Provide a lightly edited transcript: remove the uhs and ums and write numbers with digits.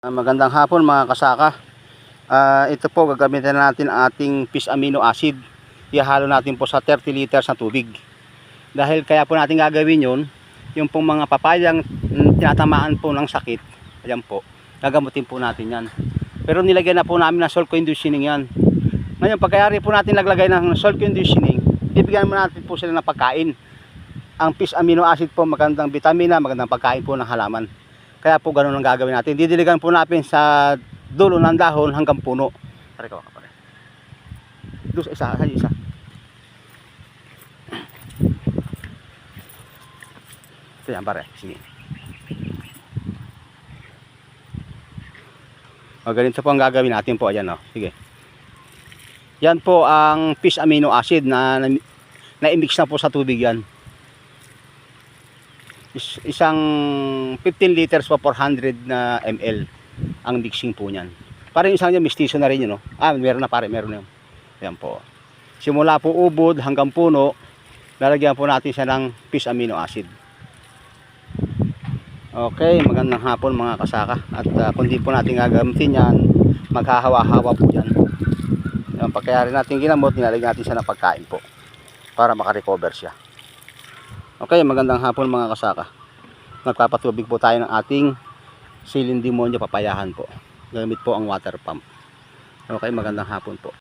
Magandang hapon mga kasaka. Ito po gagamitin natin ating fish amino acid. Ihalo natin po sa 30 liters na tubig. Dahil kaya po natin gagawin yun, yung pong mga papayang tinatamaan po ng sakit, ayan po, gagamutin po natin yan. Pero nilagyan na po namin ng salt conditioning yan. Ngayon pagkayari po natin naglagay ng salt conditioning, bibigyan mo natin po sila ng pagkain. Ang fish amino acid po magandang vitamina, magandang pagkain po ng halaman. Kaya po ganun ang gagawin natin. Didiligan po natin sa dulo ng dahon hanggang puno. Tara ka pare. Doon sa isa. Ito yan pare. Sige. O ganito po ang gagawin natin po. Ayan o. Sige. Yan po ang fish amino acid na i-mix na po sa tubig yan. Isang 15 liters po 400 na ml ang mixing po niyan. Parang isang niya mistiso na rin yun, no? Meron na pare, meron na yun. Ayan po. Simula po ubod hanggang puno, lalagyan po natin siya ng fish amino acid. Okay, magandang hapon mga kasaka. At kung di po natin gagamitin yan, maghahawa-hawa po yan. Ayan, pagkayari natin ginamot, nilalagyan natin siya ng pagkain po para makarecover siya. Okay, magandang hapon mga kasaka. Nagpapatubig po tayo ng ating silin demonyo papayahan po. Gamit po ang water pump. Okay, magandang hapon po.